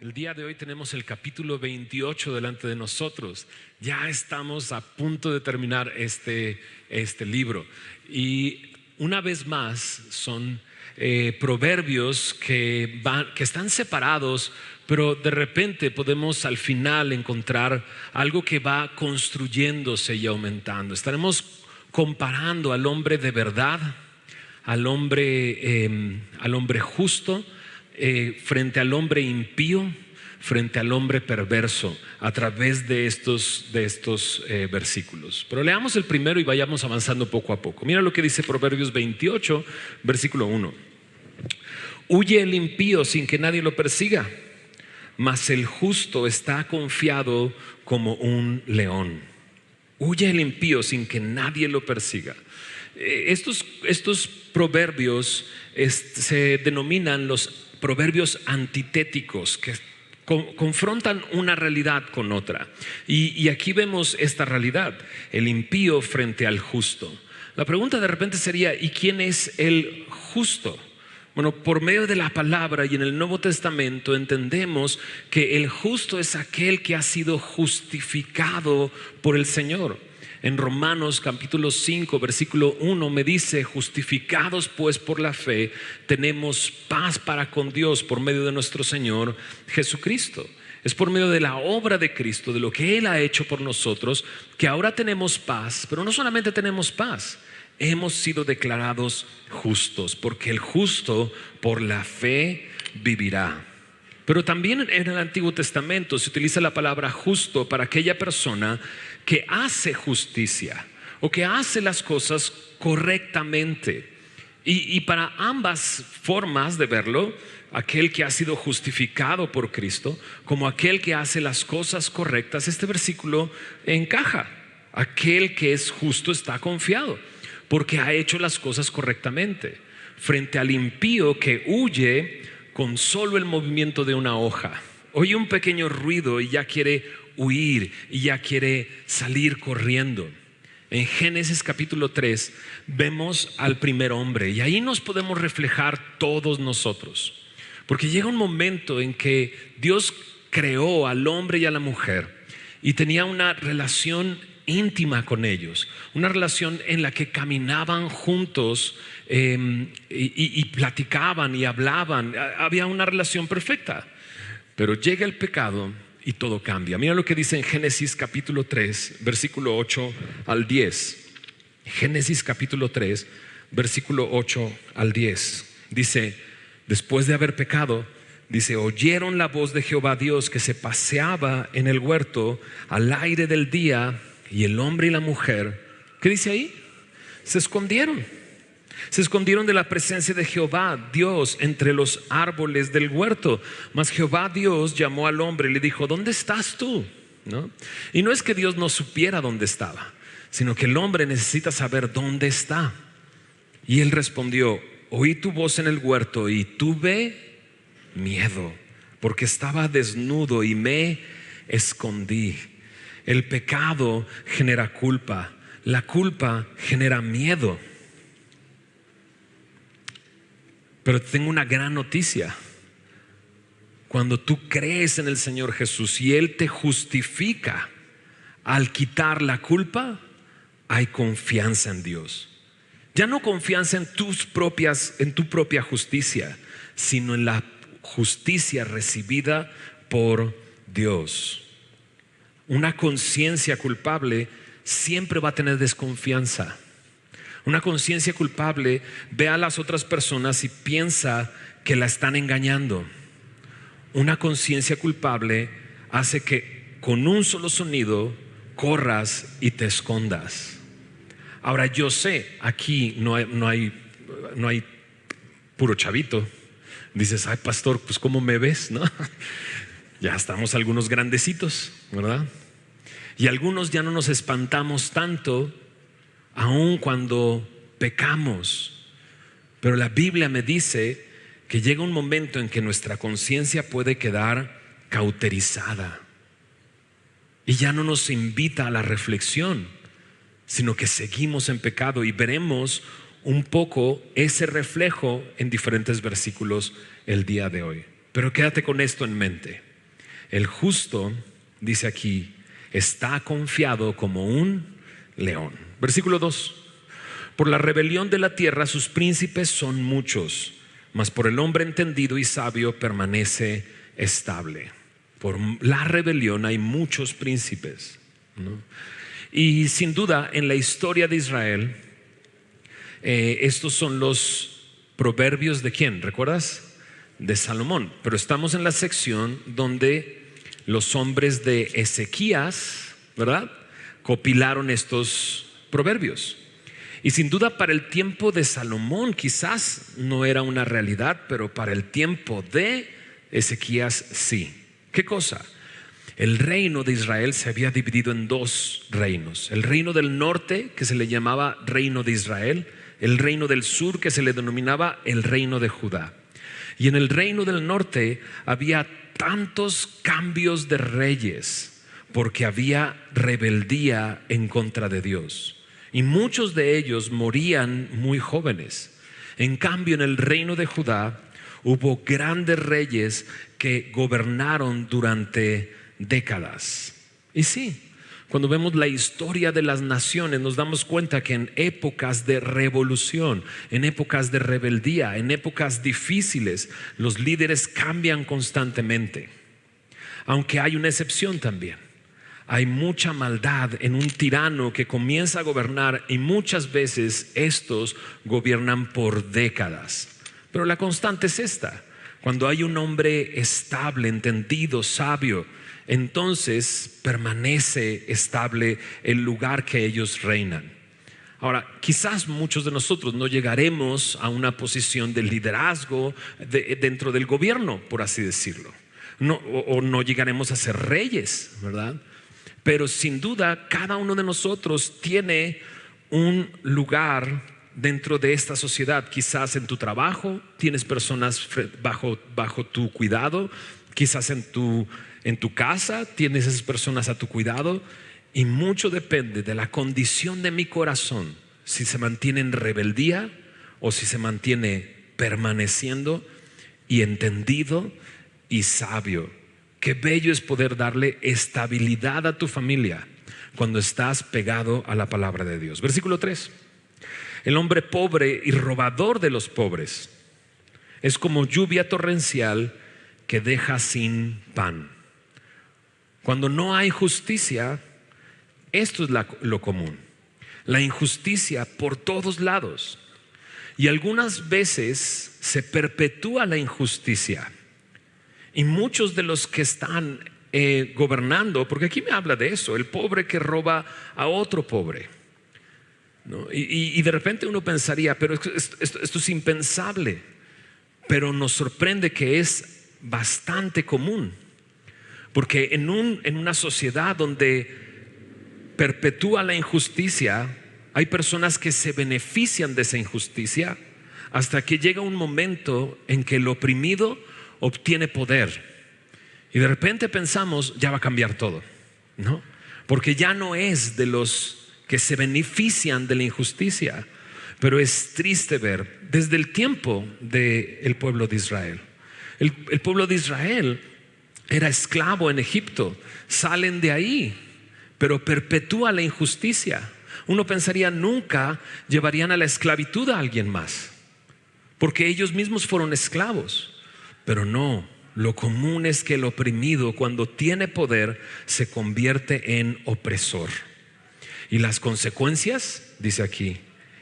El día de hoy tenemos el capítulo 28 delante de nosotros. Ya estamos a punto de terminar este libro. Y una vez más son proverbios que están separados, pero de repente podemos al final encontrar algo que va construyéndose y aumentando. Estaremos comparando al hombre de verdad, al hombre justo, frente al hombre impío, frente al hombre perverso, a través de estos versículos. Pero leamos el primero y vayamos avanzando poco a poco. Mira lo que dice Proverbios 28, versículo 1. Huye el impío sin que nadie lo persiga, mas el justo está confiado como un león. Huye el impío sin que nadie lo persiga. Estos proverbios se denominan los proverbios antitéticos, que confrontan una realidad con otra. Y aquí vemos esta realidad: el impío frente al justo. La pregunta de repente sería: ¿y quién es el justo? Bueno, por medio de la palabra y en el Nuevo Testamento entendemos que el justo es aquel que ha sido justificado por el Señor. En Romanos capítulo 5 versículo 1 me dice: justificados pues por la fe tenemos paz para con Dios por medio de nuestro Señor Jesucristo. Es por medio de la obra de Cristo, de lo que Él ha hecho por nosotros, que ahora tenemos paz. Pero no solamente tenemos paz, hemos sido declarados justos, porque el justo por la fe vivirá. Pero también en el Antiguo Testamento se utiliza la palabra justo para aquella persona que hace justicia o que hace las cosas correctamente. Y para ambas formas de verlo, aquel que ha sido justificado por Cristo como aquel que hace las cosas correctas, este versículo encaja. Aquel que es justo está confiado porque ha hecho las cosas correctamente, frente al impío que huye con solo el movimiento de una hoja. Oye un pequeño ruido y ya quiere huir y ya quiere salir corriendo. En Génesis capítulo 3 vemos al primer hombre, y ahí nos podemos reflejar todos nosotros, porque llega un momento en que Dios creó al hombre y a la mujer y tenía una relación íntima con ellos, una relación en la que caminaban juntos y platicaban y hablaban. Había una relación perfecta, pero llega el pecado y todo cambia. Mira lo que dice en Génesis capítulo 3 versículo 8 al 10. Génesis capítulo 3 versículo 8 al 10 dice: después de haber pecado, dice, oyeron la voz de Jehová Dios que se paseaba en el huerto al aire del día, y el hombre y la mujer, ¿qué dice ahí? Se escondieron de la presencia de Jehová Dios entre los árboles del huerto. Mas Jehová Dios llamó al hombre y le dijo: ¿dónde estás tú? ¿No? Y no es que Dios no supiera dónde estaba, sino que el hombre necesita saber dónde está. Y él respondió: oí tu voz en el huerto y tuve miedo, porque estaba desnudo y me escondí. El pecado genera culpa, la culpa genera miedo. Pero tengo una gran noticia: cuando tú crees en el Señor Jesús y Él te justifica, al quitar la culpa, hay confianza en Dios. Ya no confianza en tu propia justicia, sino en la justicia recibida por Dios. Una conciencia culpable siempre va a tener desconfianza. Una conciencia culpable ve a las otras personas y piensa que la están engañando. Una conciencia culpable hace que con un solo sonido corras y te escondas. Ahora yo sé, aquí no hay puro chavito. Dices: ay, pastor, pues ¿cómo me ves? ¿No? Ya estamos algunos grandecitos, ¿verdad? Y algunos ya no nos espantamos tanto, aun cuando pecamos. Pero la Biblia me dice que llega un momento en que nuestra conciencia puede quedar cauterizada y ya no nos invita a la reflexión, sino que seguimos en pecado y veremos un poco ese reflejo en diferentes versículos el día de hoy. Pero quédate con esto en mente. El justo, dice aquí, está confiado como un león. Versículo 2. Por la rebelión de la tierra sus príncipes son muchos, mas por el hombre entendido y sabio permanece estable. Por la rebelión hay muchos príncipes, ¿no? Y sin duda en la historia de Israel, estos son los proverbios de ¿quién? ¿Recuerdas? De Salomón. Pero estamos en la sección donde los hombres de Ezequías, ¿verdad?, compilaron estos proverbios. Y sin duda para el tiempo de Salomón quizás no era una realidad, pero para el tiempo de Ezequías sí. ¿Qué cosa? El reino de Israel se había dividido en dos reinos. El reino del norte, que se le llamaba reino de Israel, el reino del sur, que se le denominaba el reino de Judá. Y en el reino del norte había tantos cambios de reyes porque había rebeldía en contra de Dios. Y muchos de ellos morían muy jóvenes. En cambio, en el reino de Judá hubo grandes reyes que gobernaron durante décadas. Y sí, cuando vemos la historia de las naciones nos damos cuenta que en épocas de revolución, en épocas de rebeldía, en épocas difíciles, los líderes cambian constantemente. Aunque hay una excepción también. Hay mucha maldad en un tirano que comienza a gobernar y muchas veces estos gobiernan por décadas. Pero la constante es esta: cuando hay un hombre estable, entendido, sabio, entonces permanece estable el lugar que ellos reinan. Ahora, quizás muchos de nosotros no llegaremos a una posición de liderazgo dentro del gobierno, por así decirlo, o no llegaremos a ser reyes, ¿verdad? Pero sin duda cada uno de nosotros tiene un lugar dentro de esta sociedad. Quizás en tu trabajo tienes personas bajo tu cuidado, quizás en tu casa tienes esas personas a tu cuidado, y mucho depende de la condición de mi corazón, si se mantiene en rebeldía o si se mantiene permaneciendo y entendido y sabio. Qué bello es poder darle estabilidad a tu familia cuando estás pegado a la palabra de Dios. Versículo 3. El hombre pobre y robador de los pobres es como lluvia torrencial que deja sin pan. Cuando no hay justicia, esto es lo común. La injusticia por todos lados. Y algunas veces se perpetúa la injusticia. Y muchos de los que están gobernando, porque aquí me habla de eso, el pobre que roba a otro pobre, ¿no? Y de repente uno pensaría, pero esto es impensable. Pero nos sorprende que es bastante común. Porque en una sociedad donde perpetúa la injusticia, hay personas que se benefician de esa injusticia hasta que llega un momento en que el oprimido obtiene poder. Y de repente pensamos, ya va a cambiar todo, ¿no? Porque ya no es de los que se benefician de la injusticia. Pero es triste ver desde el tiempo del pueblo de Israel. El pueblo de Israel era esclavo en Egipto, salen de ahí, pero perpetúa la injusticia. Uno pensaría nunca llevarían a la esclavitud a alguien más, porque ellos mismos fueron esclavos. Pero no, lo común es que el oprimido, cuando tiene poder, se convierte en opresor. Y las consecuencias, dice aquí,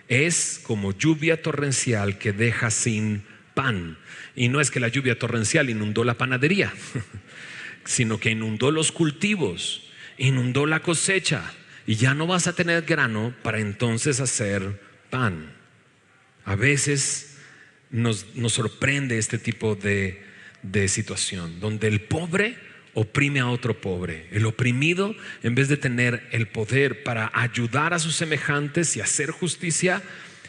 es como lluvia torrencial que deja sin pan. Y no es que la lluvia torrencial inundó la panadería, sino que inundó los cultivos, inundó la cosecha, y ya no vas a tener grano para entonces hacer pan. A veces nos sorprende este tipo de situación, donde el pobre oprime a otro pobre. El oprimido, en vez de tener el poder para ayudar a sus semejantes y hacer justicia,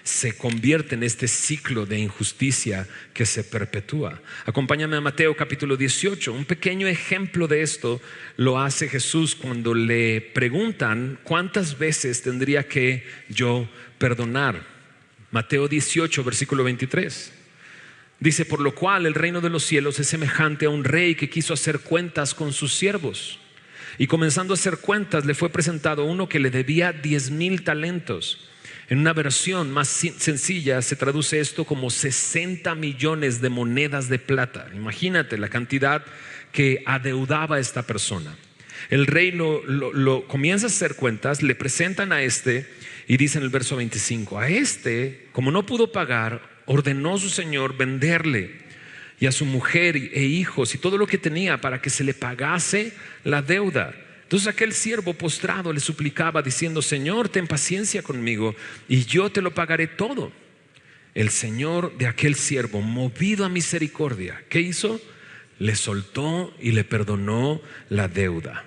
se convierte en este ciclo de injusticia que se perpetúa. Acompáñame a Mateo capítulo 18. Un pequeño ejemplo de esto lo hace Jesús cuando le preguntan ¿cuántas veces tendría que yo perdonar? Mateo 18, versículo 23. Dice: por lo cual el reino de los cielos es semejante a un rey que quiso hacer cuentas con sus siervos. Y comenzando a hacer cuentas, le fue presentado uno que le debía 10,000 talentos. En una versión más sencilla se traduce esto como 60 millones de monedas de plata. Imagínate la cantidad que adeudaba esta persona. El rey lo comienza a hacer cuentas, le presentan a este y dice en el verso 25: a este, como no pudo pagar, ordenó su señor venderle y a su mujer e hijos y todo lo que tenía para que se le pagase la deuda. Entonces aquel siervo postrado le suplicaba diciendo: Señor, ten paciencia conmigo y yo te lo pagaré todo. El señor de aquel siervo, movido a misericordia, ¿qué hizo? Le soltó y le perdonó la deuda.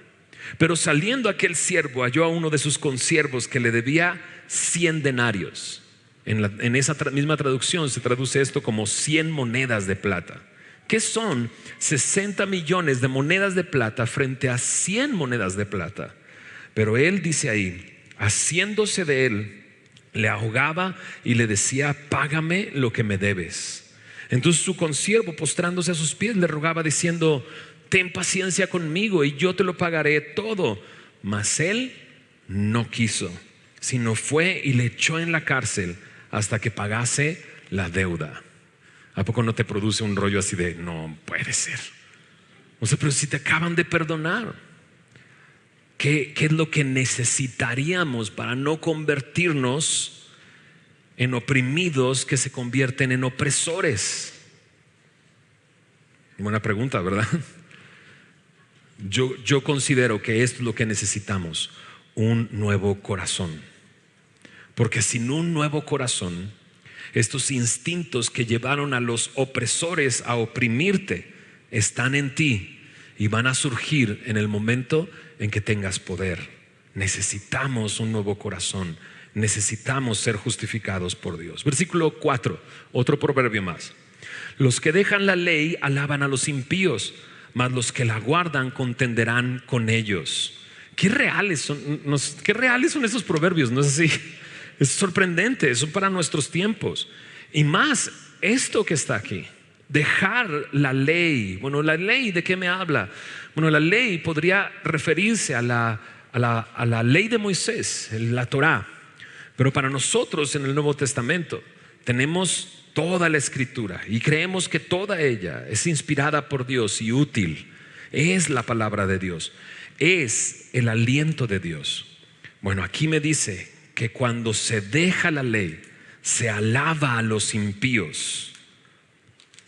Pero saliendo aquel siervo halló a uno de sus consiervos que le debía 100 denarios. En esa misma traducción se traduce esto como 100 monedas de plata. ¿Qué son 60 millones de monedas de plata frente a 100 monedas de plata? Pero él dice ahí, haciéndose de él, le ahogaba y le decía: págame lo que me debes. Entonces su consiervo, postrándose a sus pies, le rogaba diciendo: ten paciencia conmigo y yo te lo pagaré todo. Mas él no quiso, sino fue y le echó en la cárcel hasta que pagase la deuda. ¿A poco no te produce un rollo así de no puede ser? O sea, pero si te acaban de perdonar, ¿qué es lo que necesitaríamos para no convertirnos en oprimidos que se convierten en opresores? Buena pregunta, ¿verdad? Yo considero que esto es lo que necesitamos: un nuevo corazón. Porque sin un nuevo corazón, estos instintos que llevaron a los opresores a oprimirte están en ti y van a surgir en el momento en que tengas poder. Necesitamos un nuevo corazón. Necesitamos ser justificados por Dios. Versículo 4, otro proverbio más. Los que dejan la ley alaban a los impíos, mas los que la guardan contenderán con ellos. Qué reales son esos proverbios, ¿no es así? Es sorprendente, eso para nuestros tiempos. Y más esto que está aquí: dejar la ley. Bueno, ¿la ley de qué me habla? Bueno, la ley podría referirse a la ley de Moisés, la Torá. Pero para nosotros en el Nuevo Testamento tenemos toda la escritura y creemos que toda ella es inspirada por Dios y útil. Es la palabra de Dios, es el aliento de Dios. Bueno, aquí me dice que cuando se deja la ley, se alaba a los impíos,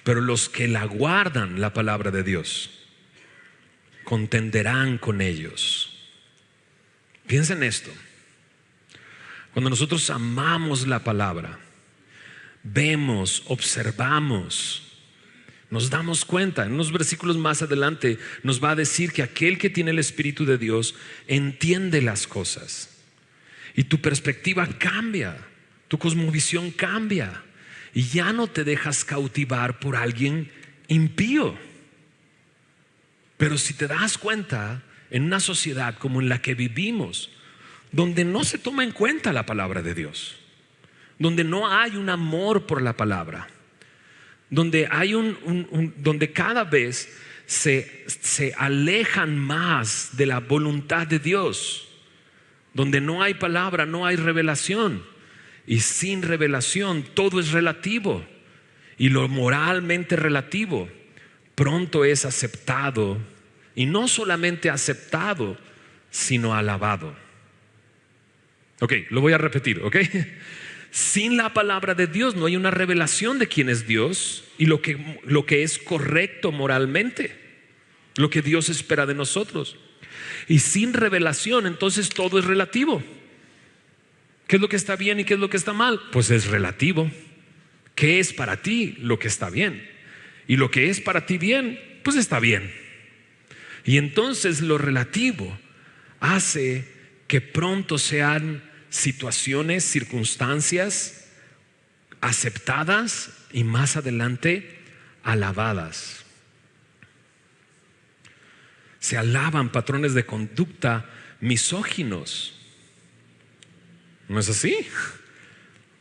pero los que la guardan, la palabra de Dios, contenderán con ellos. Piensa en esto: cuando nosotros amamos la palabra, vemos, observamos, nos damos cuenta. En unos versículos más adelante nos va a decir que aquel que tiene el Espíritu de Dios entiende las cosas. Y tu perspectiva cambia, tu cosmovisión cambia y ya no te dejas cautivar por alguien impío. Pero si te das cuenta, en una sociedad como en la que vivimos, donde no se toma en cuenta la palabra de Dios, donde no hay un amor por la palabra, donde hay donde cada vez se alejan más de la voluntad de Dios, donde no hay palabra, no hay revelación, y sin revelación todo es relativo, y lo moralmente relativo pronto es aceptado, y no solamente aceptado, sino alabado. Ok, lo voy a repetir, ok. Sin la palabra de Dios no hay una revelación de quién es Dios y lo que es correcto moralmente, lo que Dios espera de nosotros. Y sin revelación, entonces todo es relativo. ¿Qué es lo que está bien y qué es lo que está mal? Pues es relativo. ¿Qué es para ti lo que está bien? Y lo que es para ti bien, pues está bien. Y entonces lo relativo hace que pronto sean situaciones, circunstancias aceptadas y más adelante alabadas. Se alaban patrones de conducta misóginos. ¿No es así?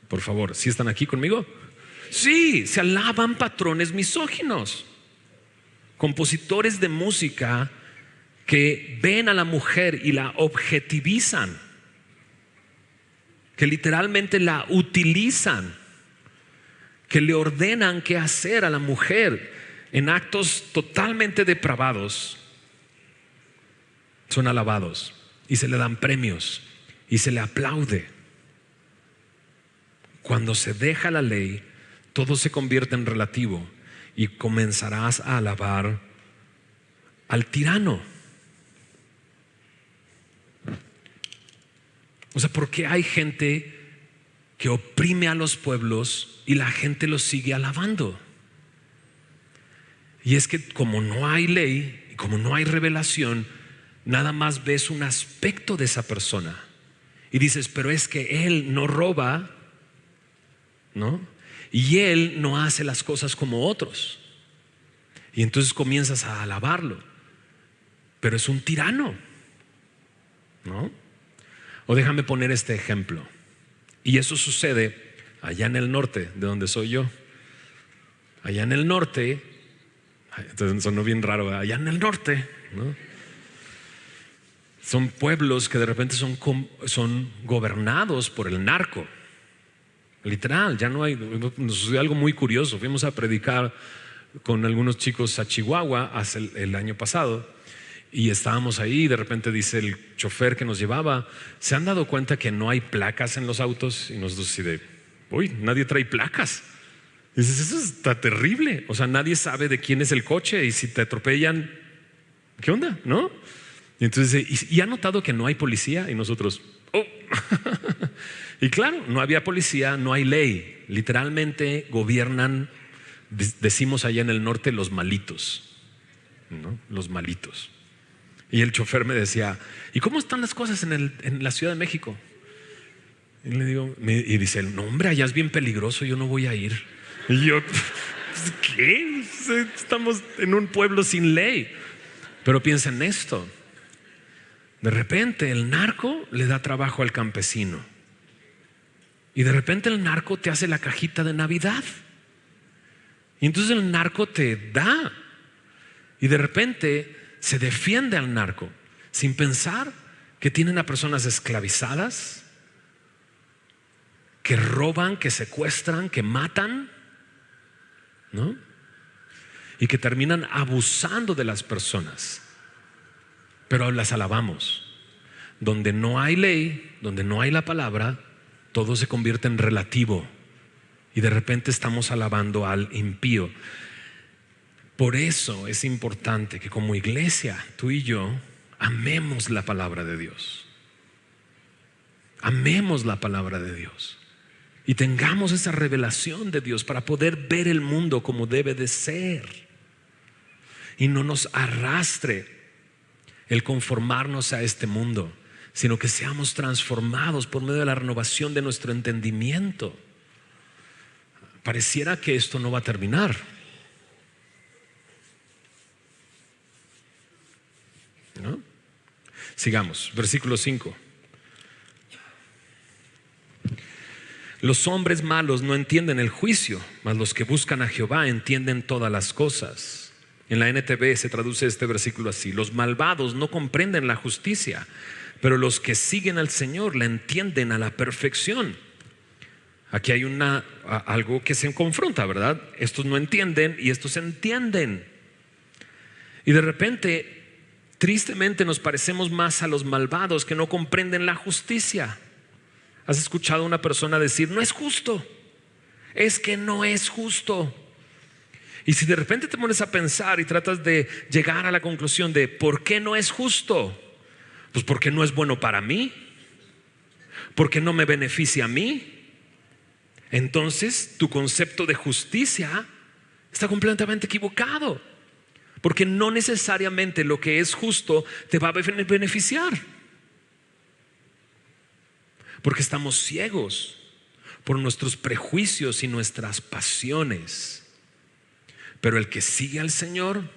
Por favor, ¿sí están aquí conmigo? Sí, se alaban patrones misóginos. Compositores de música que ven a la mujer y la objetivizan, que literalmente la utilizan, que le ordenan qué hacer a la mujer en actos totalmente depravados, son alabados y se le dan premios y se le aplaude. Cuando se deja la ley, todo se convierte en relativo y comenzarás a alabar al tirano. O sea, ¿por qué hay gente que oprime a los pueblos y la gente los sigue alabando? Y es que como no hay ley y como no hay revelación, nada más ves un aspecto de esa persona y dices, pero es que él no roba, ¿no? Y él no hace las cosas como otros. Y entonces comienzas a alabarlo, pero es un tirano, ¿no? O déjame poner este ejemplo. Y eso sucede allá en el norte, de donde soy yo. Allá en el norte, entonces sonó bien raro, allá en el norte, ¿no? Son pueblos que de repente son gobernados por el narco. Literal, ya no hay. Nos sucedió algo muy curioso. Fuimos a predicar con algunos chicos a Chihuahua hace el año pasado y estábamos ahí y de repente dice el chofer que nos llevaba, ¿se han dado cuenta que no hay placas en los autos? Y nosotros así de, uy, nadie trae placas. Y dices, eso está terrible. O sea, nadie sabe de quién es el coche y si te atropellan, ¿qué onda? ¿No? Y entonces dice, ¿y ha notado que no hay policía? Y nosotros, oh. Y claro, no había policía, no hay ley. Literalmente gobiernan, decimos allá en el norte, los malitos, ¿no? Los malitos. Y el chofer me decía, ¿y cómo están las cosas en la Ciudad de México? Y le digo, y dice, no hombre, allá es bien peligroso, yo no voy a ir. Y yo, ¿qué? Estamos en un pueblo sin ley. Pero piensa en esto. De repente el narco le da trabajo al campesino. Y de repente el narco te hace la cajita de Navidad. Y entonces el narco te da. Y de repente se defiende al narco sin pensar que tienen a personas esclavizadas, que roban, que secuestran, que matan, ¿no? Y que terminan abusando de las personas. Pero las alabamos. Donde no hay ley, donde no hay la palabra, todo se convierte en relativo y de repente estamos alabando al impío. Por eso es importante que como iglesia, tú y yo, amemos la palabra de Dios. Amemos la palabra de Dios y tengamos esa revelación de Dios para poder ver el mundo como debe de ser y no nos arrastre el conformarnos a este mundo, sino que seamos transformados por medio de la renovación de nuestro entendimiento. Pareciera que esto no va a terminar, ¿no? Sigamos, versículo 5. Los hombres malos no entienden el juicio, mas los que buscan a Jehová entienden todas las cosas. En la NTV se traduce este versículo así: los malvados no comprenden la justicia, pero los que siguen al Señor la entienden a la perfección. Aquí hay algo que se confronta, ¿verdad? Estos no entienden y estos entienden. Y de repente, tristemente, nos parecemos más a los malvados que no comprenden la justicia. ¿Has escuchado a una persona decir, no es justo? Es que no es justo. Y si de repente te pones a pensar y tratas de llegar a la conclusión de ¿por qué no es justo? Pues porque no es bueno para mí, porque no me beneficia a mí. Entonces tu concepto de justicia está completamente equivocado, porque no necesariamente lo que es justo te va a beneficiar, porque estamos ciegos por nuestros prejuicios y nuestras pasiones. Pero el que sigue al Señor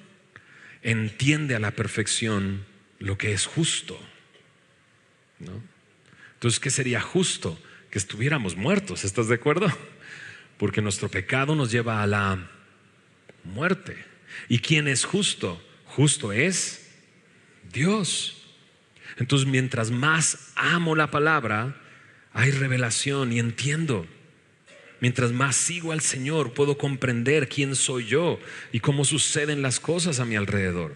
entiende a la perfección lo que es justo, ¿no? Entonces, ¿qué sería justo? que estuviéramos muertos. ¿Estás de acuerdo? Porque nuestro pecado nos lleva a la muerte. ¿Y quién es justo? Justo es Dios. Entonces, mientras más amo la palabra, hay revelación y entiendo. Mientras más sigo al Señor, puedo comprender quién soy yo y cómo suceden las cosas a mi alrededor.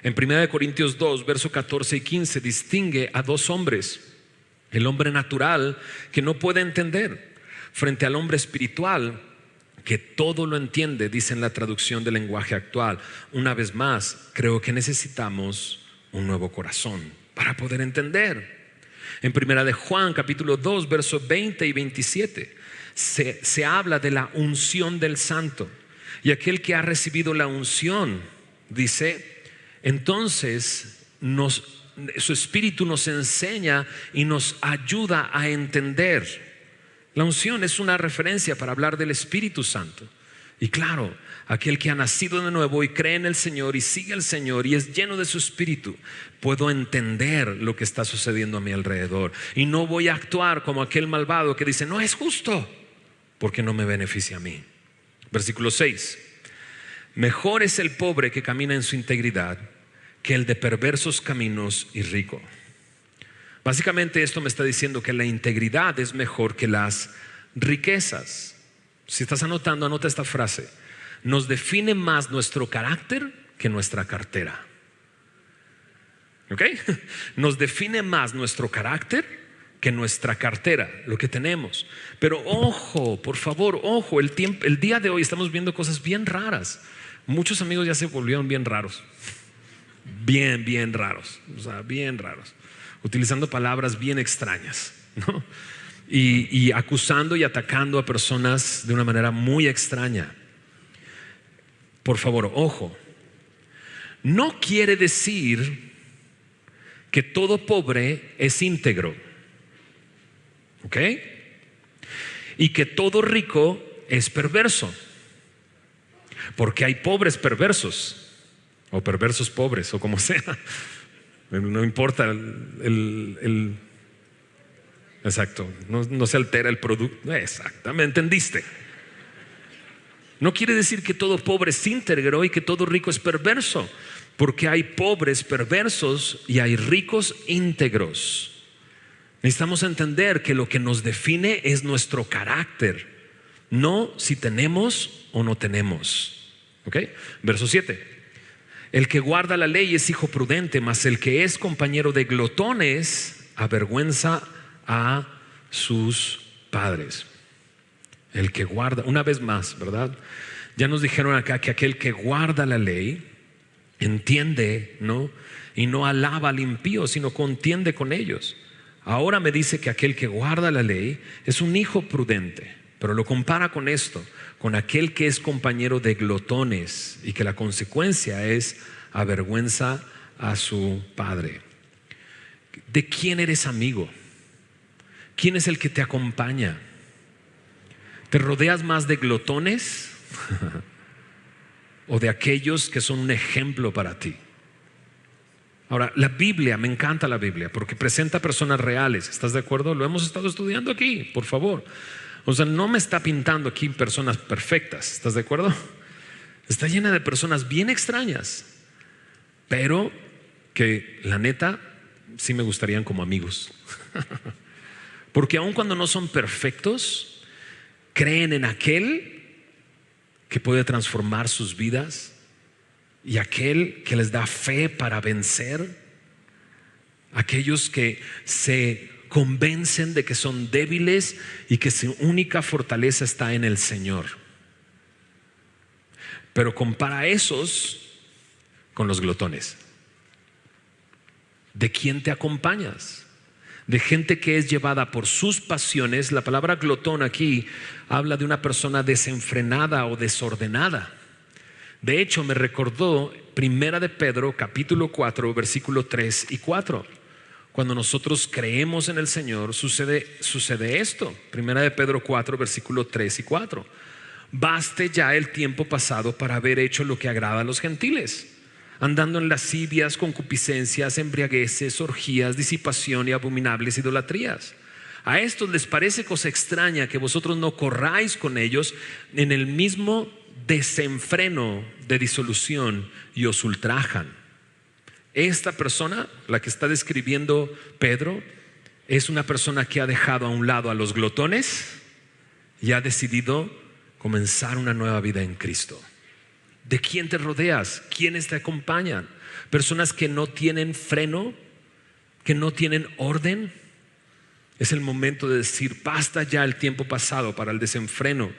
En 1 Corintios 2, versos 14 y 15, distingue a dos hombres: el hombre natural, que no puede entender, frente al hombre espiritual, que todo lo entiende, dice en la traducción del lenguaje actual. Una vez más, creo que necesitamos un nuevo corazón para poder entender. En 1 de Juan, capítulo 2, versos 20 y 27, se habla de la unción del santo. Y aquel que ha recibido la unción, dice, entonces su espíritu nos enseña y nos ayuda a entender. La unción es una referencia para hablar del Espíritu Santo. Y claro, aquel que ha nacido de nuevo y cree en el Señor y sigue al Señor y es lleno de su Espíritu, puedo entender lo que está sucediendo a mi alrededor. Y no voy a actuar como aquel malvado que dice, no es justo, porque no me beneficia a mí. Versículo 6. Mejor es el pobre que camina en su integridad que el de perversos caminos y rico. Básicamente esto me está diciendo que la integridad es mejor que las riquezas. Si estás anotando, anota esta frase: nos define más nuestro carácter que nuestra cartera. ¿Ok? Nos define más nuestro carácter que nuestra cartera, lo que tenemos. Pero ojo, por favor, ojo, el día de hoy estamos viendo cosas bien raras. Muchos amigos ya se volvieron bien raros. Bien raros. O sea, bien raros. Utilizando palabras bien extrañas, ¿no? Y acusando y atacando a personas de una manera muy extraña. Por favor, ojo. No quiere decir que todo pobre es íntegro, ¿ok? Y que todo rico es perverso, porque hay pobres perversos, o perversos pobres, o como sea. No importa exacto, no se altera el producto. Exactamente, ¿entendiste? No quiere decir que todo pobre es íntegro y que todo rico es perverso, porque hay pobres perversos y hay ricos íntegros. Necesitamos entender que lo que nos define es nuestro carácter, no si tenemos o no tenemos. ¿Ok? Verso 7. El que guarda la ley es hijo prudente, mas el que es compañero de glotones avergüenza a sus padres. El que guarda, una vez más, ¿verdad? Ya nos dijeron acá que aquel que guarda la ley entiende, ¿no? Y no alaba al impío, sino contiende con ellos. Ahora me dice que aquel que guarda la ley es un hijo prudente, pero lo compara con esto, con aquel que es compañero de glotones, y que la consecuencia es avergüenza a su padre. ¿De quién eres amigo? ¿Quién es el que te acompaña? ¿Te rodeas más de glotones o de aquellos que son un ejemplo para ti? Ahora, la Biblia, me encanta la Biblia porque presenta personas reales. ¿Estás de acuerdo? Lo hemos estado estudiando aquí, por favor. O sea, no me está pintando aquí personas perfectas. ¿Estás de acuerdo? Está llena de personas bien extrañas, pero que la neta sí me gustarían como amigos. Porque aun cuando no son perfectos, creen en aquel que puede transformar sus vidas y aquel que les da fe para vencer. Aquellos que se convencen de que son débiles y que su única fortaleza está en el Señor. Pero compara a esos con los glotones. ¿De quién te acompañas? De gente que es llevada por sus pasiones. La palabra glotón aquí habla de una persona desenfrenada o desordenada. De hecho, me recordó 1 de Pedro capítulo 4 versículo 3 y 4. Cuando nosotros creemos en el Señor, sucede esto. 1 de Pedro 4 versículo 3 y 4. Baste ya el tiempo pasado para haber hecho lo que agrada a los gentiles, andando en lascivias, concupiscencias, embriagueces, orgías, disipación y abominables idolatrías. A estos les parece cosa extraña que vosotros no corráis con ellos en el mismo desenfreno de disolución y os ultrajan. Esta persona, la que está describiendo Pedro, es una persona que ha dejado a un lado a los glotones y ha decidido comenzar una nueva vida en Cristo. ¿De quién te rodeas? ¿Quiénes te acompañan? Personas que no tienen freno, que no tienen orden. Es el momento de decir: basta ya el tiempo pasado para el desenfreno.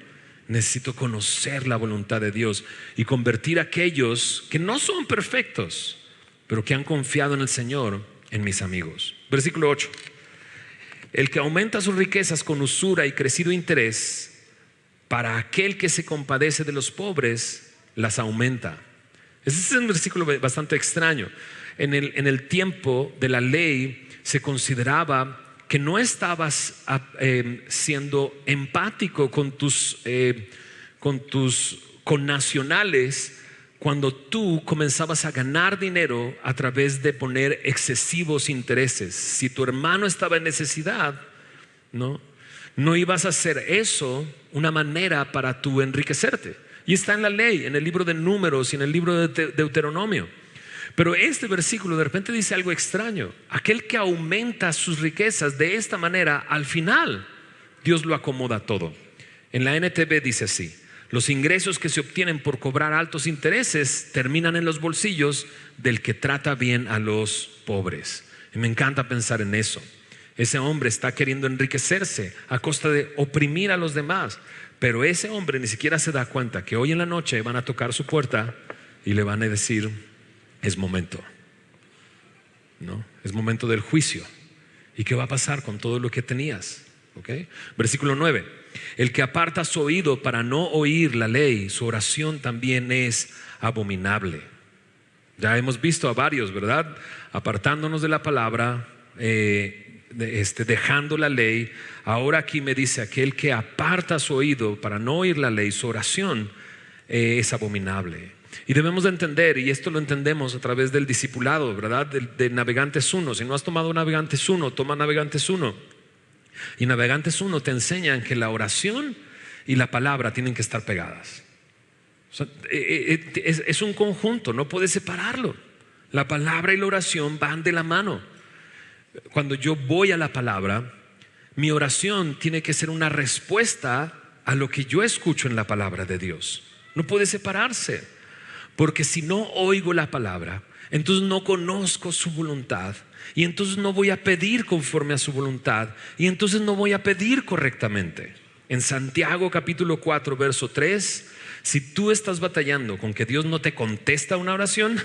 Necesito conocer la voluntad de Dios y convertir a aquellos que no son perfectos, pero que han confiado en el Señor, en mis amigos. Versículo 8. El que aumenta sus riquezas con usura y crecido interés, para aquel que se compadece de los pobres, las aumenta. Este es un versículo bastante extraño. En el tiempo de la ley se consideraba que no estabas siendo empático con tus connacionales cuando tú comenzabas a ganar dinero a través de poner excesivos intereses. Si tu hermano estaba en necesidad, no ibas a hacer eso una manera para tú enriquecerte. Y está en la ley, en el libro de Números y en el libro de Deuteronomio. Pero este versículo de repente dice algo extraño: aquel que aumenta sus riquezas de esta manera, al final Dios lo acomoda todo. En la NTV dice así: los ingresos que se obtienen por cobrar altos intereses terminan en los bolsillos del que trata bien a los pobres. Y me encanta pensar en eso. Ese hombre está queriendo enriquecerse a costa de oprimir a los demás, pero ese hombre ni siquiera se da cuenta que hoy en la noche van a tocar su puerta y le van a decir: es momento, es momento del juicio. ¿Y qué va a pasar con todo lo que tenías? ¿Okay? Versículo 9. El que aparta su oído para no oír la ley, su oración también es abominable. Ya hemos visto a varios, ¿verdad? Apartándonos de la palabra, dejando la ley. Ahora aquí me dice: aquel que aparta su oído para no oír la ley, su oración es abominable. Y debemos de entender, y esto lo entendemos a través del discipulado, ¿verdad? De Navegantes 1. Si no has tomado Navegantes 1, toma Navegantes 1. Y Navegantes 1 te enseñan que la oración y la palabra tienen que estar pegadas. O sea, es un conjunto, no puedes separarlo. La palabra y la oración van de la mano. Cuando yo voy a la palabra, mi oración tiene que ser una respuesta a lo que yo escucho en la palabra de Dios. No puede separarse, porque si no oigo la palabra, entonces no conozco su voluntad, y entonces no voy a pedir conforme a su voluntad, y entonces no voy a pedir correctamente. En Santiago capítulo 4 verso 3, si tú estás batallando con que Dios no te contesta una oración,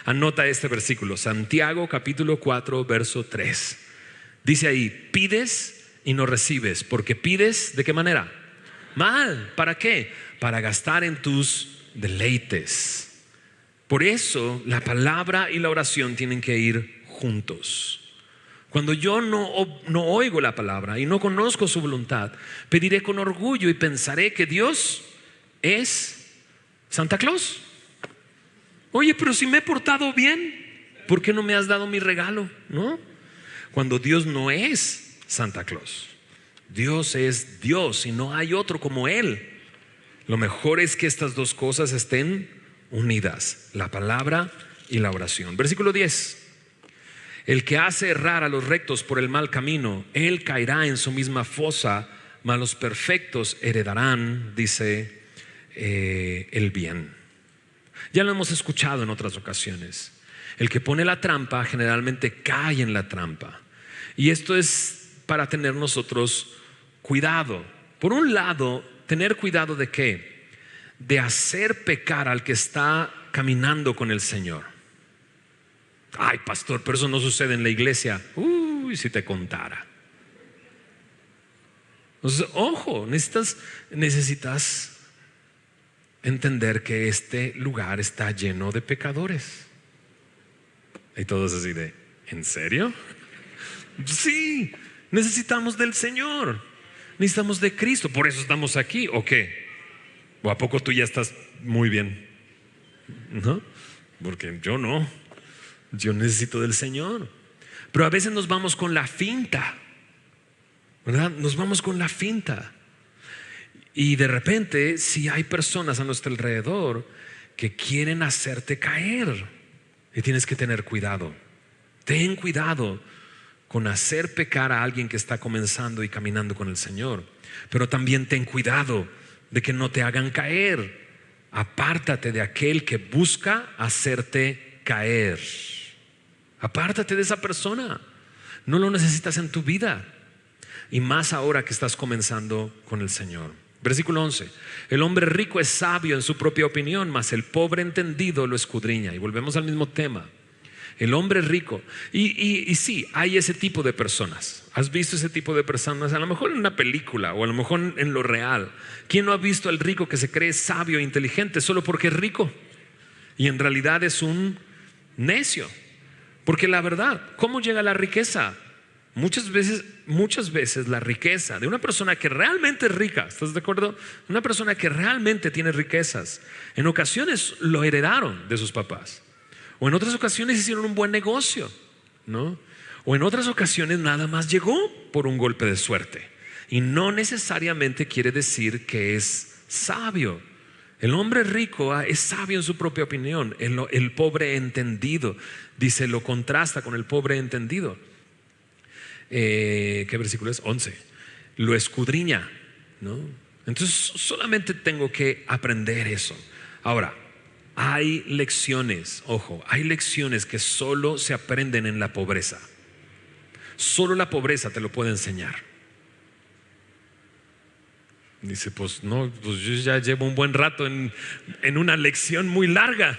anota este versículo, Santiago capítulo 4 verso 3. Dice ahí: pides y no recibes, porque pides ¿de qué manera? Mal. ¿Para qué? Para gastar en tus deleites. Por eso la palabra y la oración tienen que ir juntos. Cuando yo no oigo la palabra y no conozco su voluntad, pediré con orgullo y pensaré que Dios es Santa Claus. Oye, pero si me he portado bien, ¿por qué no me has dado mi regalo? ¿No? Cuando Dios no es Santa Claus, Dios es Dios y no hay otro como Él. Lo mejor es que estas dos cosas estén unidas, la palabra y la oración. Versículo 10. El que hace errar a los rectos por el mal camino, él caerá en su misma fosa, mas los perfectos heredarán, dice, el bien. Ya lo hemos escuchado en otras ocasiones. El que pone la trampa generalmente cae en la trampa. Y esto es para tener nosotros cuidado. Por un lado, tener cuidado ¿de qué? De hacer pecar al que está caminando con el Señor. Ay, pastor, pero eso no sucede en la iglesia. Uy, si te contara. Entonces, ojo, necesitas entender que este lugar está lleno de pecadores. Y todos así de, ¿en serio? Sí, necesitamos del Señor, necesitamos de Cristo, por eso estamos aquí. ¿O qué? ¿O a poco tú ya estás muy bien? ¿No? Porque yo no. Yo necesito del Señor. Pero a veces nos vamos con la finta. ¿verdad? Nos vamos con la finta. Y de repente, si hay personas a nuestro alrededor que quieren hacerte caer, y tienes que tener cuidado. Ten cuidado con hacer pecar a alguien que está comenzando y caminando con el Señor. Pero también ten cuidado de que no te hagan caer. Apártate de aquel que busca hacerte caer. Apártate de esa persona. No lo necesitas en tu vida. Y más ahora que estás comenzando con el Señor. Versículo 11. El hombre rico es sabio en su propia opinión, mas el pobre entendido lo escudriña. Y volvemos al mismo tema. El hombre rico. Y sí, hay ese tipo de personas. ¿Has visto ese tipo de personas? A lo mejor en una película o a lo mejor en lo real. ¿Quién no ha visto al rico que se cree sabio e inteligente solo porque es rico? Y en realidad es un necio. Porque la verdad, ¿cómo llega la riqueza? Muchas veces la riqueza de una persona que realmente es rica, ¿estás de acuerdo? Una persona que realmente tiene riquezas, en ocasiones lo heredaron de sus papás, o en otras ocasiones hicieron un buen negocio, ¿no? O en otras ocasiones nada más llegó por un golpe de suerte. Y no necesariamente quiere decir que es sabio. El hombre rico es sabio en su propia opinión. El pobre entendido, dice, lo contrasta con el pobre entendido. ¿Qué versículo es? 11. Lo escudriña, ¿no? Entonces solamente tengo que aprender eso. Ahora, hay lecciones, ojo, hay lecciones que solo se aprenden en la pobreza. Solo la pobreza te lo puede enseñar. Dice, pues no, pues yo ya llevo un buen rato en una lección muy larga.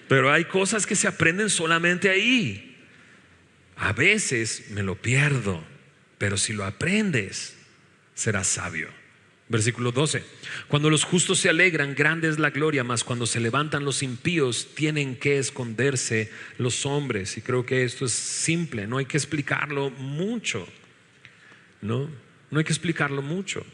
Pero hay cosas que se aprenden solamente ahí. A veces me lo pierdo, pero si lo aprendes, serás sabio. Versículo 12. Cuando los justos se alegran, grande es la gloria, mas cuando se levantan los impíos, tienen que esconderse los hombres. Y creo que esto es simple, no hay que explicarlo mucho. No hay que explicarlo mucho.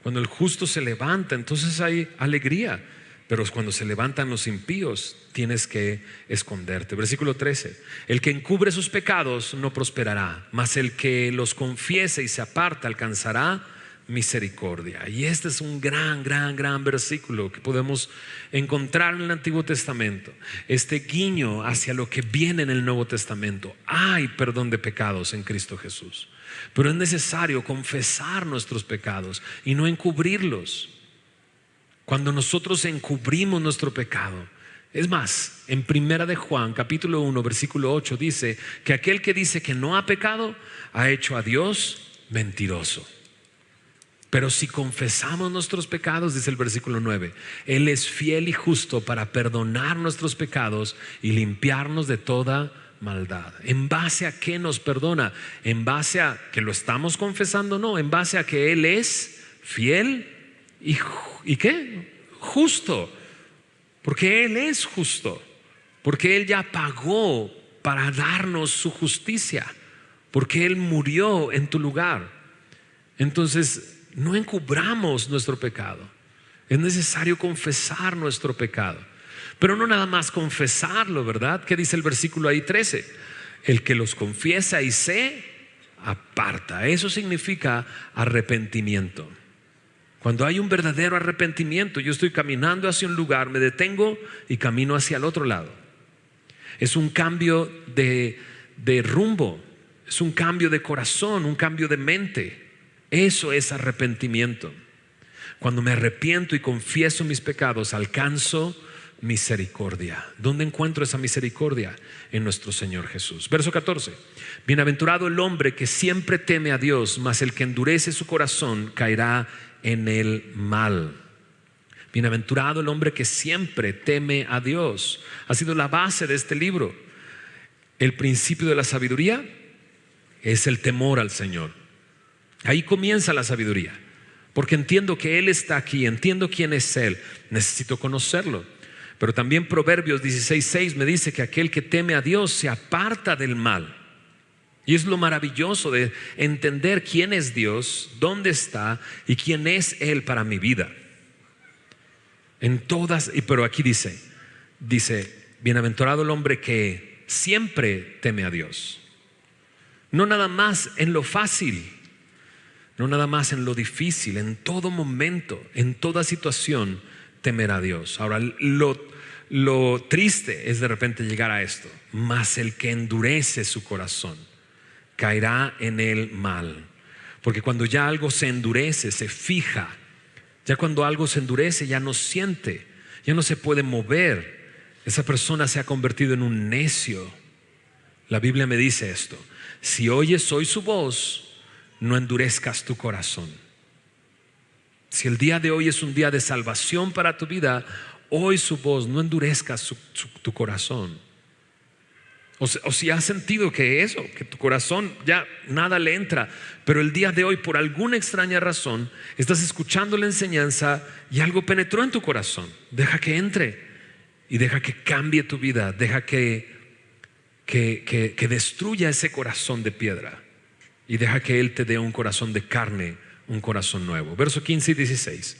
Cuando el justo se levanta, entonces hay alegría. Pero cuando se levantan los impíos, tienes que esconderte. Versículo 13. El que encubre sus pecados no prosperará, mas el que los confiese y se aparta alcanzará misericordia. Y este es un gran versículo que podemos encontrar en el Antiguo Testamento. Este guiño hacia lo que viene en el Nuevo Testamento. Hay perdón de pecados en Cristo Jesús, pero es necesario confesar nuestros pecados y no encubrirlos. Cuando nosotros encubrimos nuestro pecado, es más, en Primera de Juan capítulo 1 versículo 8 dice que aquel que dice que no ha pecado ha hecho a Dios mentiroso. Pero si confesamos nuestros pecados, dice el versículo 9, Él es fiel y justo para perdonar nuestros pecados y limpiarnos de toda maldad. ¿En base a qué nos perdona? ¿En base a que lo estamos confesando? No, en base a que Él es fiel ¿y qué? Justo. Porque Él es justo. Porque Él ya pagó para darnos su justicia. Porque Él murió en tu lugar. Entonces, no encubramos nuestro pecado. Es necesario confesar nuestro pecado. Pero no nada más confesarlo, ¿verdad? ¿Qué dice el versículo ahí 13? El que los confiesa y se aparta. Eso significa arrepentimiento. Cuando hay un verdadero arrepentimiento, yo estoy caminando hacia un lugar, me detengo y camino hacia el otro lado. Es un cambio de rumbo, es un cambio de corazón, un cambio de mente. Eso es arrepentimiento. Cuando me arrepiento y confieso mis pecados, alcanzo misericordia. ¿Dónde encuentro esa misericordia? En nuestro Señor Jesús. Verso 14. Bienaventurado el hombre que siempre teme a Dios, mas el que endurece su corazón caerá en el mal. Bienaventurado el hombre que siempre teme a Dios. Ha sido la base de este libro. El principio de la sabiduría es el temor al Señor. Ahí comienza la sabiduría, porque entiendo que Él está aquí, entiendo quién es Él, necesito conocerlo. Pero también Proverbios 16:6 me dice que aquel que teme a Dios se aparta del mal. Y es lo maravilloso de entender quién es Dios, dónde está y quién es Él para mi vida. Pero aquí dice, bienaventurado el hombre que siempre teme a Dios. No nada más en lo fácil, no nada más en lo difícil, en todo momento, en toda situación, temer a Dios. Ahora, lo triste es de repente llegar a esto: mas el que endurece su corazón caerá en el mal. Porque cuando ya algo se endurece, se fija. Ya cuando algo se endurece, ya no siente, ya no se puede mover. Esa persona se ha convertido en un necio. La Biblia me dice esto: si oyes hoy su voz, no endurezcas tu corazón. Si el día de hoy es un día de salvación para tu vida, oye su voz, no endurezcas tu corazón. O si has sentido que tu corazón ya nada le entra, pero el día de hoy por alguna extraña razón estás escuchando la enseñanza y algo penetró en tu corazón, deja que entre y deja que cambie tu vida. Deja que destruya ese corazón de piedra y deja que Él te dé un corazón de carne, un corazón nuevo. Verso 15 y 16: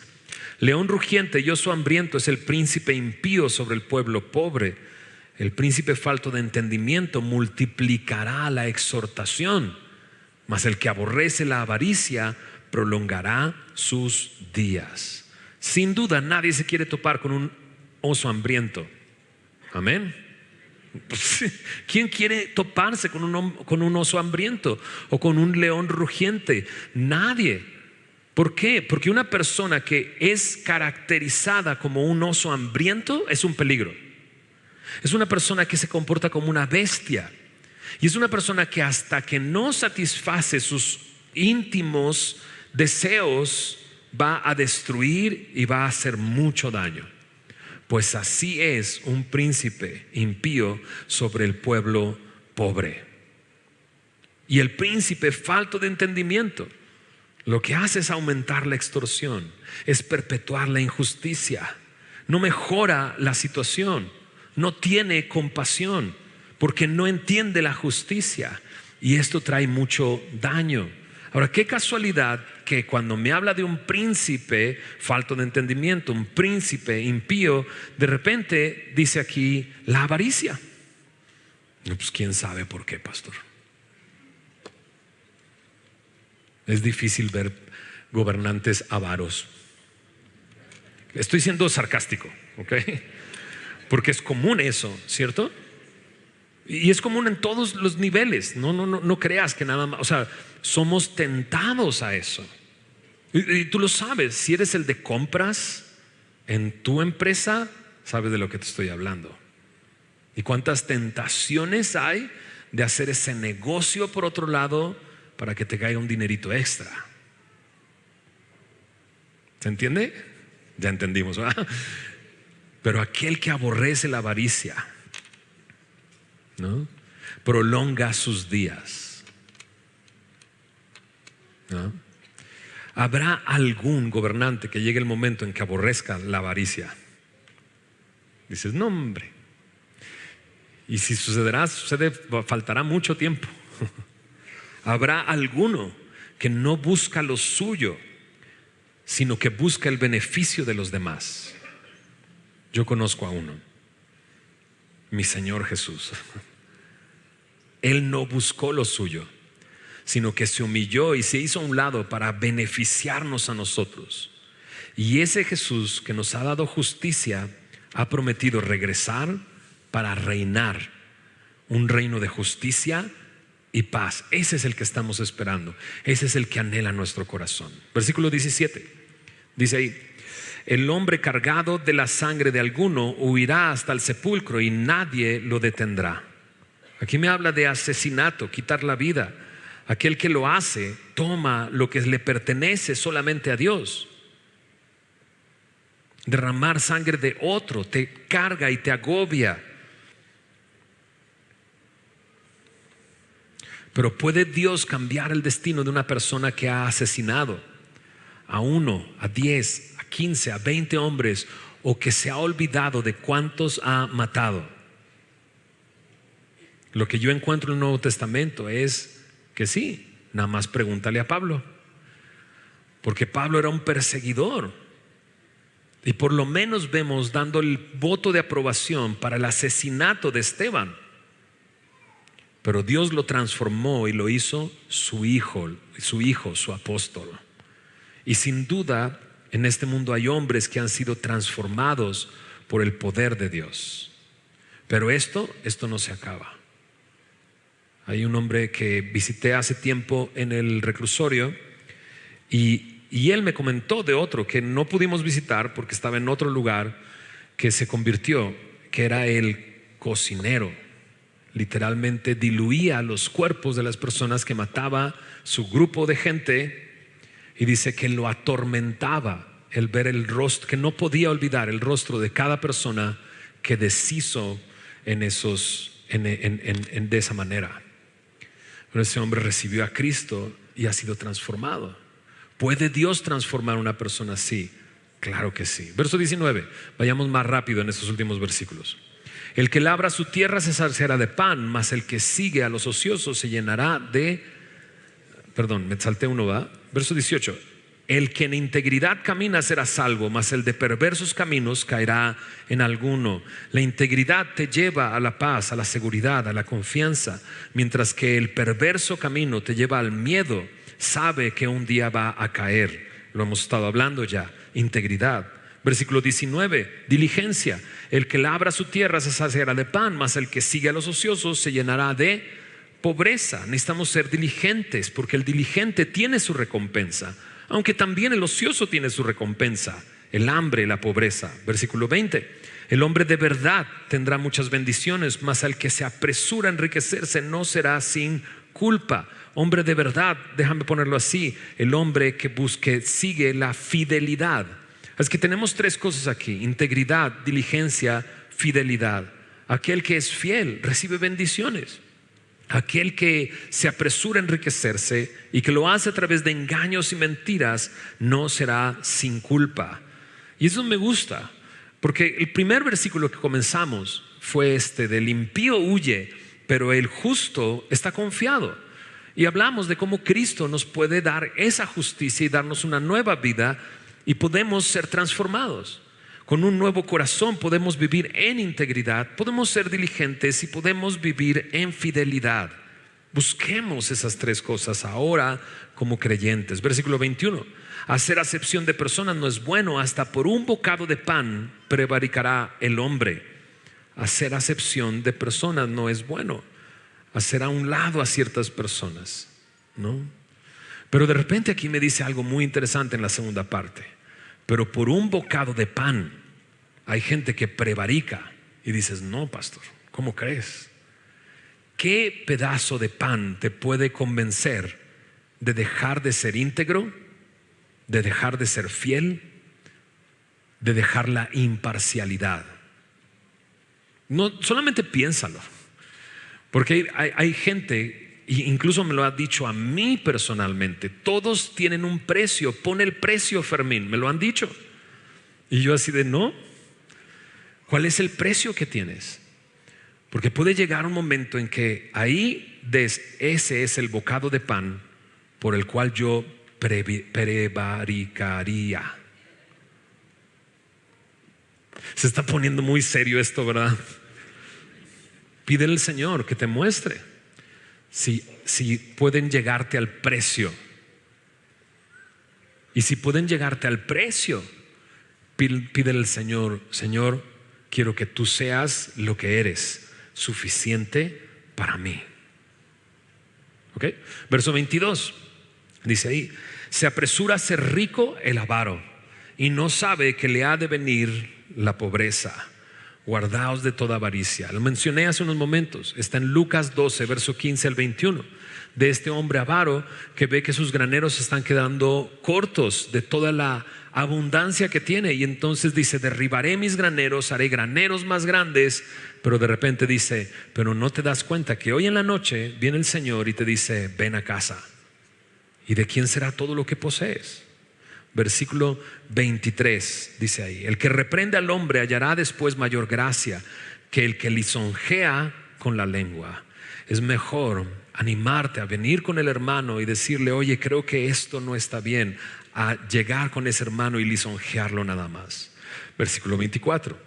león rugiente y oso hambriento es el príncipe impío sobre el pueblo pobre. El príncipe falto de entendimiento multiplicará la exhortación, mas el que aborrece la avaricia prolongará sus días. Sin duda nadie se quiere topar con un oso hambriento. Amén. ¿Quién quiere toparse con un oso hambriento o con un león rugiente? Nadie. ¿Por qué? Porque una persona que es caracterizada como un oso hambriento es un peligro. Es una persona que se comporta como una bestia. Y es una persona que hasta que no satisface sus íntimos deseos va a destruir y va a hacer mucho daño. Pues así es un príncipe impío sobre el pueblo pobre. Y el príncipe falto de entendimiento lo que hace es aumentar la extorsión, es perpetuar la injusticia, no mejora la situación, no tiene compasión porque no entiende la justicia, y esto trae mucho daño. Ahora, qué casualidad que cuando me habla de un príncipe falto de entendimiento, un príncipe impío, de repente dice aquí la avaricia. No, pues quién sabe por qué, pastor. Es difícil ver gobernantes avaros. Estoy siendo sarcástico, ¿ok? Porque es común eso, ¿cierto? Y es común en todos los niveles. No creas que nada más, o sea, somos tentados a eso. Y tú lo sabes, si eres el de compras en tu empresa, sabes de lo que te estoy hablando. Y cuántas tentaciones hay de hacer ese negocio por otro lado para que te caiga un dinerito extra. ¿Se entiende? Ya entendimos, ¿verdad? Pero aquel que aborrece la avaricia, ¿no?, prolonga sus días, ¿no? ¿Habrá algún gobernante que llegue el momento en que aborrezca la avaricia? Dices, no, hombre. Y si sucede, faltará mucho tiempo. ¿Habrá alguno que no busca lo suyo, sino que busca el beneficio de los demás? Yo conozco a uno, mi Señor Jesús. Él no buscó lo suyo, sino que se humilló y se hizo a un lado para beneficiarnos a nosotros. Y ese Jesús que nos ha dado justicia ha prometido regresar para reinar un reino de justicia y paz. Ese es el que estamos esperando. Ese es el que anhela nuestro corazón. Versículo 17 dice ahí: el hombre cargado de la sangre de alguno huirá hasta el sepulcro y nadie lo detendrá. Aquí me habla de asesinato, quitar la vida. Aquel que lo hace toma lo que le pertenece solamente a Dios. Derramar sangre de otro te carga y te agobia. Pero ¿puede Dios cambiar el destino de una persona que ha asesinado a 1, a 10, a 15, a 20 hombres, o que se ha olvidado de cuántos ha matado? Lo que yo encuentro en el Nuevo Testamento es que sí. Nada más pregúntale a Pablo, porque Pablo era un perseguidor, y por lo menos vemos dando el voto de aprobación para el asesinato de Esteban. pero Dios lo transformó y lo hizo su hijo, su apóstol. Y sin duda, en este mundo hay hombres que han sido transformados por el poder de Dios. Pero esto no se acaba. Hay un hombre que visité hace tiempo en el reclusorio y él me comentó de otro que no pudimos visitar porque estaba en otro lugar, que se convirtió, que era el cocinero. Literalmente diluía los cuerpos de las personas que mataba su grupo de gente, y dice que lo atormentaba el ver el rostro, que no podía olvidar el rostro de cada persona que deshizo de esa manera. Pero ese hombre recibió a Cristo y ha sido transformado. ¿Puede Dios transformar a una persona así? Claro que sí. Verso 19, vayamos más rápido en estos últimos versículos. El que labra su tierra se saciará de pan, mas el que sigue a los ociosos se llenará de... Perdón, me salté uno, ¿va? Verso 18. El que en integridad camina será salvo, mas el de perversos caminos caerá en alguno. La integridad te lleva a la paz, a la seguridad, a la confianza, mientras que el perverso camino te lleva al miedo. Sabe que un día va a caer. Lo hemos estado hablando ya. Integridad. Versículo 19, diligencia. El que labra su tierra se saciará de pan, mas el que sigue a los ociosos se llenará de pobreza. Necesitamos ser diligentes, porque el diligente tiene su recompensa, aunque también el ocioso tiene su recompensa, el hambre y la pobreza. Versículo 20, el hombre de verdad tendrá muchas bendiciones, mas al que se apresura a enriquecerse no será sin culpa. Hombre de verdad, déjame ponerlo así, el hombre que sigue la fidelidad. Es que tenemos tres cosas aquí: integridad, diligencia, fidelidad. Aquel que es fiel recibe bendiciones. Aquel que se apresura a enriquecerse y que lo hace a través de engaños y mentiras no será sin culpa. Y eso me gusta, porque el primer versículo que comenzamos fue del impío huye, pero el justo está confiado. Y hablamos de cómo Cristo nos puede dar esa justicia y darnos una nueva vida, y podemos ser transformados. Con un nuevo corazón podemos vivir en integridad, podemos ser diligentes y podemos vivir en fidelidad. Busquemos esas tres cosas ahora como creyentes. Versículo 21, hacer acepción de personas no es bueno, hasta por un bocado de pan prevaricará el hombre. Hacer acepción de personas no es bueno, hacer a un lado a ciertas personas, ¿no? Pero de repente aquí me dice algo muy interesante en la segunda parte. Pero por un bocado de pan hay gente que prevarica. Y dices, no, pastor, ¿cómo crees? ¿Qué pedazo de pan te puede convencer de dejar de ser íntegro, de dejar de ser fiel, de dejar la imparcialidad? No, solamente piénsalo. Porque hay gente, incluso me lo ha dicho a mí personalmente, todos tienen un precio, pon el precio, Fermín, me lo han dicho. Y yo así de, no, ¿cuál es el precio que tienes? Porque puede llegar un momento en que ese es el bocado de pan por el cual yo prevaricaría. Se está poniendo muy serio esto, ¿verdad? Pídele al Señor que te muestre si pueden llegarte al precio. Y si pueden llegarte al precio, pídele al Señor: Señor, quiero que tú seas lo que eres, suficiente para mí. ¿Ok? Verso 22 dice ahí: se apresura a ser rico el avaro y no sabe que le ha de venir la pobreza. Guardaos de toda avaricia. Lo mencioné hace unos momentos. Está en Lucas 12, verso 15 al 21. De este hombre avaro que ve que sus graneros se están quedando cortos de toda la abundancia que tiene. Y entonces dice: derribaré mis graneros, haré graneros más grandes. Pero de repente dice: pero no te das cuenta que hoy en la noche viene el Señor y te dice: ven a casa. ¿Y de quién será todo lo que posees? Versículo 23 dice ahí: el que reprende al hombre hallará después mayor gracia que el que lisonjea con la lengua. Es mejor animarte a venir con el hermano y decirle: oye, creo que esto no está bien, a llegar con ese hermano y lisonjearlo nada más. Versículo 24: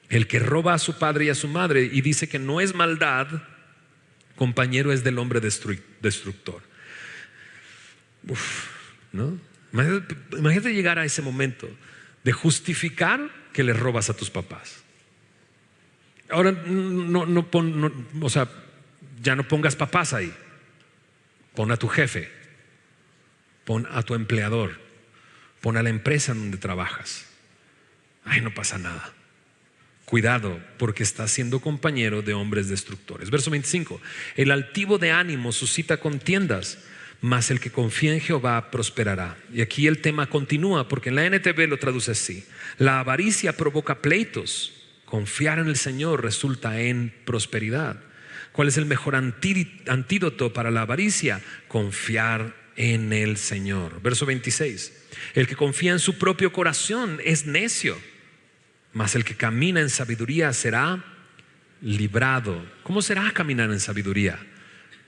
el que roba a su padre y a su madre y dice que no es maldad, compañero es del hombre destructor. ¿No? Imagínate llegar a ese momento de justificar que le robas a tus papás. Ahora o sea, ya no pongas papás ahí. Pon a tu jefe, pon a tu empleador, pon a la empresa en donde trabajas. Ay, no pasa nada. Cuidado, porque estás siendo compañero de hombres destructores. Verso 25. El altivo de ánimo suscita contiendas, mas el que confía en Jehová prosperará. Y aquí el tema continúa, porque en la NTV lo traduce así: la avaricia provoca pleitos, confiar en el Señor resulta en prosperidad. ¿Cuál es el mejor antídoto para la avaricia? Confiar en el Señor. Verso 26. El que confía en su propio corazón es necio, mas el que camina en sabiduría será librado. ¿Cómo será caminar en sabiduría?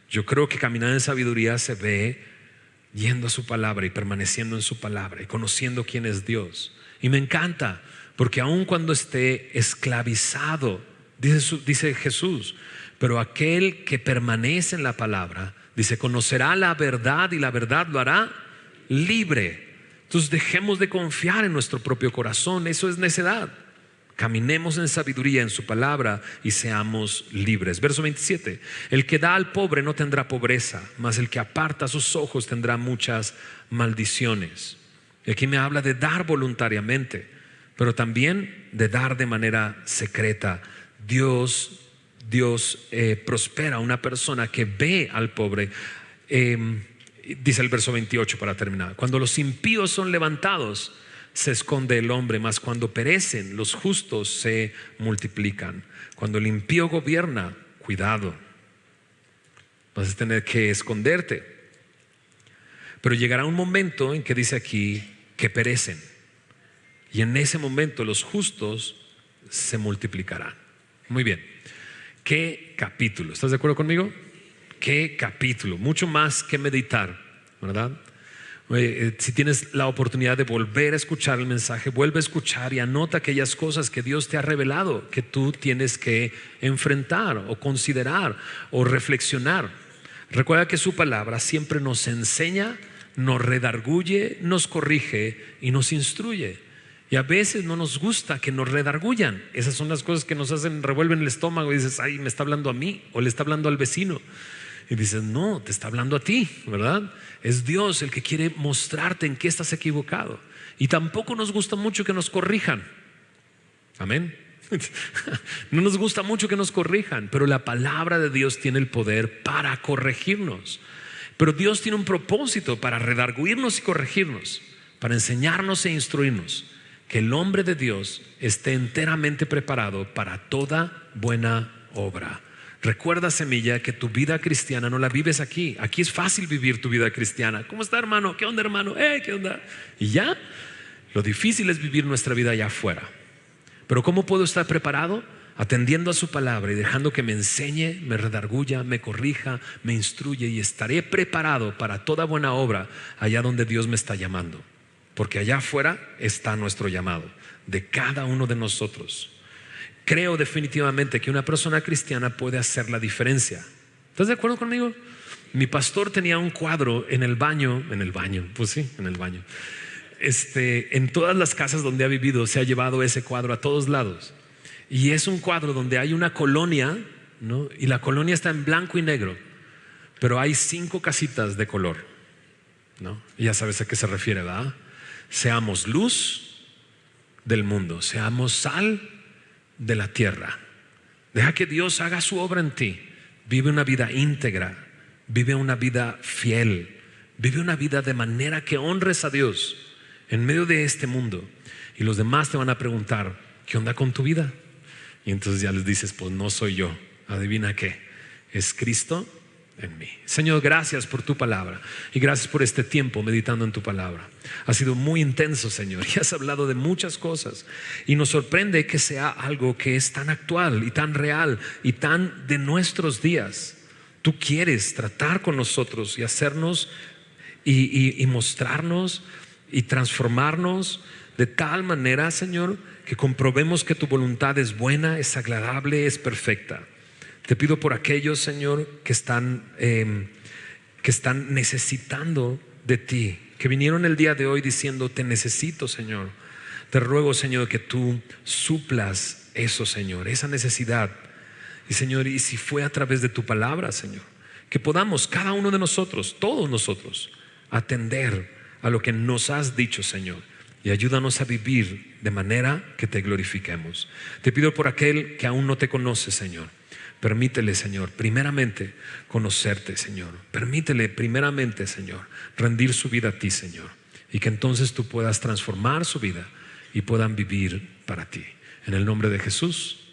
Yo creo que caminar en sabiduría se ve yendo a su palabra y permaneciendo en su palabra y conociendo quién es Dios. Y me encanta, porque aun cuando esté esclavizado, dice Jesús, pero aquel que permanece en la palabra, dice, conocerá la verdad y la verdad lo hará libre. Entonces dejemos de confiar en nuestro propio corazón, eso es necedad. Caminemos en sabiduría en su palabra y seamos libres. Verso 27. El que da al pobre no tendrá pobreza, mas el que aparta sus ojos tendrá muchas maldiciones. Aquí me habla de dar voluntariamente, pero también de dar de manera secreta. Dios prospera a una persona que ve al pobre. Dice el verso 28 para terminar: cuando los impíos son levantados, se esconde el hombre, mas cuando perecen los justos se multiplican. Cuando el impío gobierna, cuidado, vas a tener que esconderte. Pero llegará un momento en que dice aquí que perecen, y en ese momento los justos se multiplicarán. Muy bien, ¿qué capítulo? ¿Estás de acuerdo conmigo? ¿Qué capítulo? Mucho más que meditar, ¿verdad? Si tienes la oportunidad de volver a escuchar el mensaje, vuelve a escuchar y anota aquellas cosas que Dios te ha revelado, que tú tienes que enfrentar o considerar o reflexionar. Recuerda que su palabra siempre nos enseña, nos redarguye, nos corrige y nos instruye. Y a veces no nos gusta que nos redargullan. Esas son las cosas que nos revuelven el estómago y dices, ay, me está hablando a mí o le está hablando al vecino. Y dices, no, te está hablando a ti, ¿verdad? Es Dios el que quiere mostrarte en qué estás equivocado. Y tampoco nos gusta mucho que nos corrijan. Amén. No nos gusta mucho que nos corrijan, pero la palabra de Dios tiene el poder para corregirnos. Pero Dios tiene un propósito para redarguirnos y corregirnos, para enseñarnos e instruirnos. Que el hombre de Dios esté enteramente preparado para toda buena obra. Recuerda, semilla, que tu vida cristiana no la vives aquí. Aquí es fácil vivir tu vida cristiana. ¿Cómo está, hermano? ¿Qué onda, hermano? ¿Qué onda? Y ya. Lo difícil es vivir nuestra vida allá afuera. Pero ¿cómo puedo estar preparado? Atendiendo a su palabra y dejando que me enseñe, me redarguya, me corrija, me instruye, y estaré preparado para toda buena obra allá donde Dios me está llamando. Porque allá afuera está nuestro llamado de cada uno de nosotros. Creo definitivamente que una persona cristiana puede hacer la diferencia. ¿Estás de acuerdo conmigo? Mi pastor tenía un cuadro en el baño, pues sí, en el baño. En todas las casas donde ha vivido se ha llevado ese cuadro a todos lados. Y es un cuadro donde hay una colonia, ¿no? Y la colonia está en blanco y negro, pero hay 5 casitas de color, ¿no? Y ya sabes a qué se refiere, ¿verdad? Seamos luz del mundo, seamos sal de la tierra. Deja que Dios haga su obra en ti. Vive una vida íntegra, vive una vida fiel, vive una vida de manera que honres a Dios en medio de este mundo. Y los demás te van a preguntar, ¿qué onda con tu vida? Y entonces ya les dices, pues no soy yo. Adivina qué, es Cristo en mí. Señor, gracias por tu palabra y gracias por este tiempo meditando en tu palabra. Ha sido muy intenso, Señor, y has hablado de muchas cosas, y nos sorprende que sea algo que es tan actual y tan real y tan de nuestros días. Tú quieres tratar con nosotros y hacernos y mostrarnos y transformarnos de tal manera, Señor, que comprobemos que tu voluntad es buena, es agradable, es perfecta. Te pido por aquellos, Señor, que están necesitando de ti, que vinieron el día de hoy diciendo: te necesito, Señor. Te ruego, Señor, que tú suplas eso, Señor, esa necesidad. Y Señor, y si fue a través de tu palabra, Señor, que podamos cada uno de nosotros, todos nosotros, atender a lo que nos has dicho, Señor, y ayúdanos a vivir de manera que te glorifiquemos. Te pido por aquel que aún no te conoce, Señor. Permítele, Señor, primeramente conocerte, Señor. Permítele primeramente, Señor, rendir su vida a ti, Señor, y que entonces tú puedas transformar su vida y puedan vivir para ti. En el nombre de Jesús.